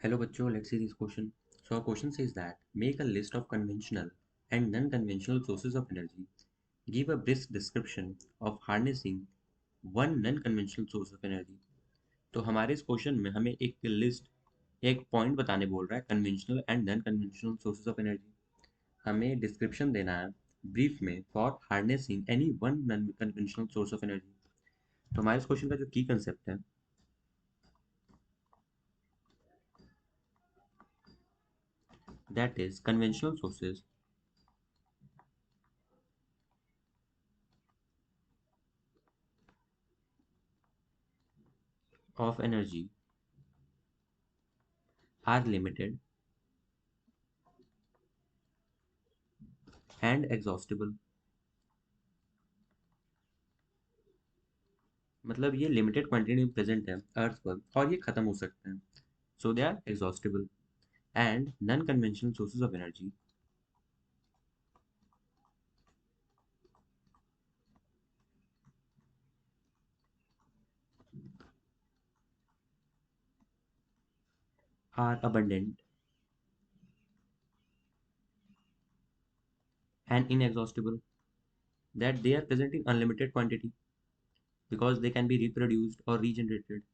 Hello bachcho, let's see this question. So our question says that make a list of conventional and non-conventional sources of energy. Give a brief description of harnessing one non-conventional source of energy. तो हमारे इस question में हमें एक list एक point बताने बोल रहा है conventional and non conventional sources of energy. हमें डिस्क्रिप्शन देना है ब्रीफ में for harnessing any one non conventional source of energy. तो हमारे इस क्वेश्चन का जो की कंसेप्ट है that is conventional sources of energy are limited and exhaustible. मतलब ये लिमिटेड क्वांटिटी में प्रेजेंट है अर्थ पर और ये खत्म हो सकते हैं. So they are exhaustible and non conventional sources of energy are abundant and inexhaustible, that they are present in unlimited quantity because they can be reproduced or regenerated.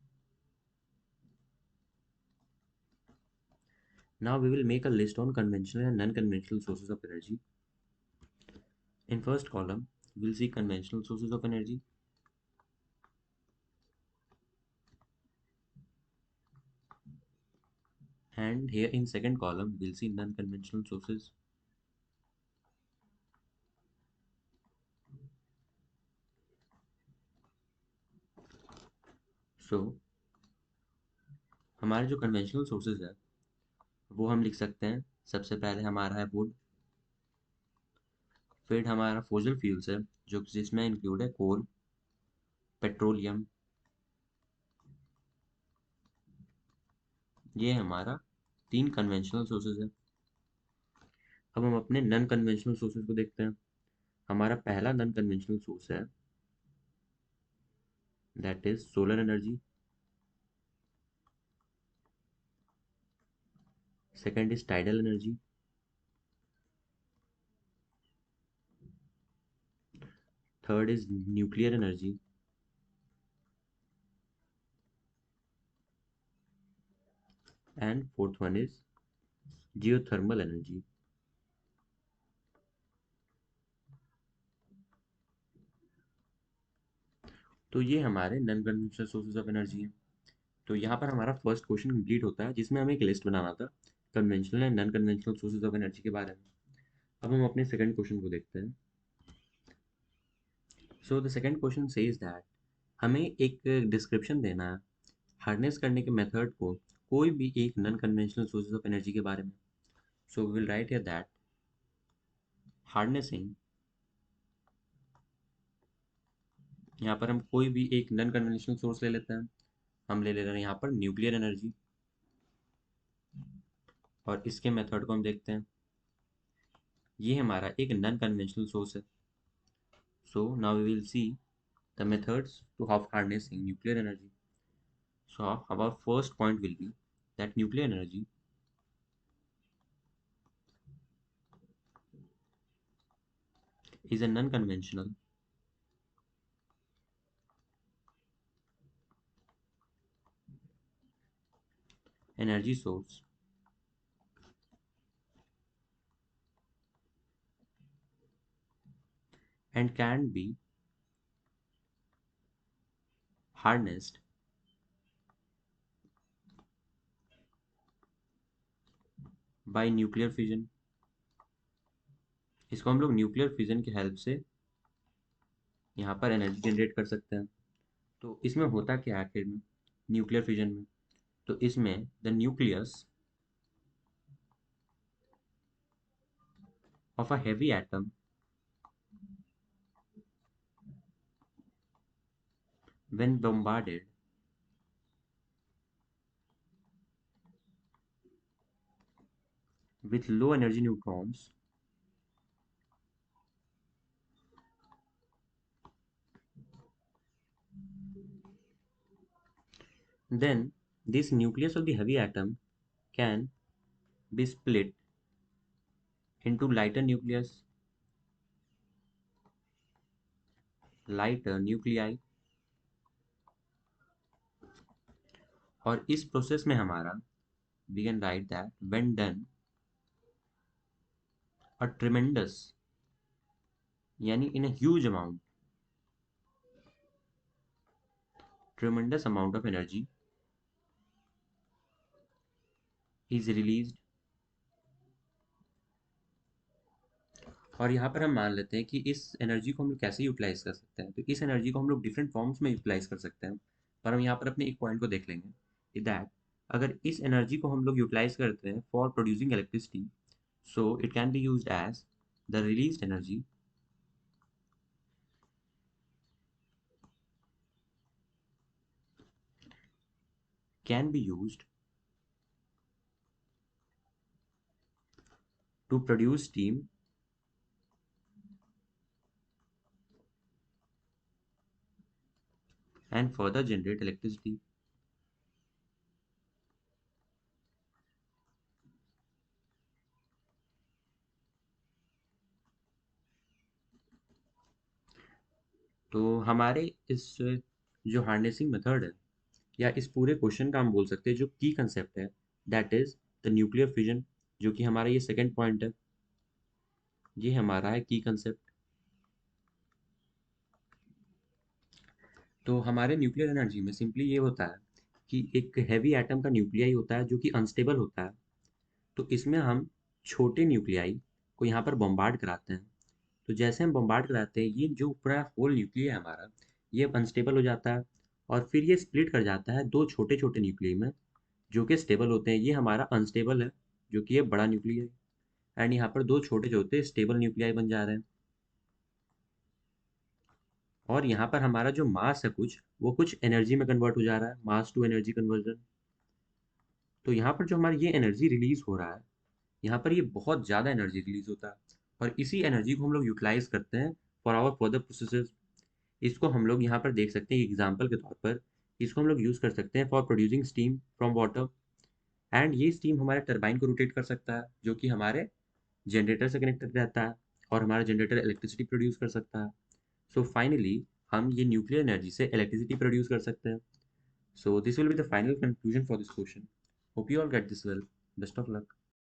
Now we will make a list on conventional and non-conventional sources of energy. In first column, we will see conventional sources of energy. And here in second column, we'll see non-conventional sources. So, हमारे जो conventional sources है वो हम लिख सकते हैं. सबसे पहले हमारा है वुड, फिर हमारा फोसिल फ्यूल्स है जो जिसमें इंक्लूड है कोल, पेट्रोलियम. ये हमारा तीन कन्वेंशनल सोर्सेज है. अब हम अपने नॉन कन्वेंशनल सोर्सेज को देखते हैं. हमारा पहला नॉन कन्वेंशनल सोर्स है that is solar energy. Second is tidal energy. Third is nuclear energy. And fourth one is geothermal energy. तो ये हमारे non conventional sources of energy हैं. तो यहाँ पर हमारा फर्स्ट क्वेश्चन कंप्लीट होता है जिसमें हमें एक लिस्ट बनाना था conventional and non conventional sources of energy के बारे में. अब हम अपने सेकंड क्वेश्चन को देखते हैं. So the second question says that हमें एक डिस्क्रिप्शन देना है हार्नेस करने के मेथड को कोई भी एक non conventional sources of energy के बारे में. So we will write here that harnessing, यहाँ पर हम कोई भी एक नॉन कन्वेंशनल सोर्स ले लेते हैं. हम ले रहे हैं यहाँ पर न्यूक्लियर एनर्जी और इसके मेथड को हम देखते हैं. ये हमारा एक नॉन कन्वेंशनल सोर्स है. So now we will see the methods to of harnessing nuclear energy. So our first point will be that nuclear energy is a non-conventional energy source and can be harnessed by nuclear fission. इसको हम लोग nuclear fission की help से यहाँ पर energy generate कर सकते हैं. तो इसमें होता क्या है आखिर में न्यूक्लियर फिजन में. तो इसमें the nucleus of a heavy atom when bombarded with low energy neutrons then this nucleus of the heavy atom can be split into lighter nuclei, और इस प्रोसेस में हमारा we can write that when done a tremendous यानी in a huge tremendous amount of energy is released। और यहाँ पर हम मान लेते हैं कि इस एनर्जी को हम लोग कैसे यूटिलाइज कर सकते हैं, तो इस एनर्जी को हम लोग डिफरेंट फॉर्म्स में यूटिलाइज कर सकते हैं। पर हम यहाँ पर अपने एक पॉइंट को देख लेंगे दैट अगर इस एनर्जी को हम लोग यूटिलाइज करते हैं for producing electricity, so it can be used as the released energy can be used to produce steam and further generate electricity। तो हमारे इस जो हार्नेसिंग मेथड है या इस पूरे क्वेश्चन का हम बोल सकते हैं जो की कंसेप्ट है that is the nuclear fission, जो कि हमारा ये सेकंड पॉइंट है, ये हमारा है की कंसेप्ट। तो हमारे न्यूक्लियर एनर्जी में सिंपली ये होता है कि एक हैवी एटम का न्यूक्लियाई होता है जो कि अनस्टेबल होता है, तो इसमें हम छोटे न्यूक्लियाई को यहाँ पर बम्बार्ड कराते हैं। तो जैसे हम बम्बार्ड कराते हैं ये जो पूरा होल न्यूक्लियस है हमारा, ये अनस्टेबल हो जाता है और फिर ये स्प्लिट कर जाता है दो छोटे छोटे न्यूक्लियस में जो कि स्टेबल होते हैं। ये हमारा अनस्टेबल है जो कि ये बड़ा न्यूक्लियस है, एंड यहाँ पर दो छोटे जो होते हैं स्टेबल न्यूक्लियाई बन जा रहे हैं। और यहाँ पर हमारा जो मास है कुछ वो कुछ एनर्जी में कन्वर्ट हो जा रहा है, मास टू एनर्जी कन्वर्जन। तो यहाँ पर जो हमारा ये एनर्जी रिलीज हो रहा है, यहाँ पर ये बहुत ज़्यादा एनर्जी रिलीज होता है और इसी एनर्जी को हम लोग यूटिलाइज करते हैं फॉर आवर फर्दर प्रोसेसेस। इसको हम लोग यहाँ पर देख सकते हैं एग्जाम्पल के तौर पर, इसको हम लोग यूज़ कर सकते हैं for producing steam from water, and ये स्टीम हमारे टरबाइन को रोटेट कर सकता है जो कि हमारे जनरेटर से कनेक्टेड रहता है और हमारा जनरेटर इलेक्ट्रिसिटी प्रोड्यूस कर सकता है। सो फाइनली हम ये न्यूक्लियर एनर्जी से इलेक्ट्रिसिटी प्रोड्यूस कर सकते हैं। So this will be the final conclusion for this question. Hope you all get this well. Best of luck.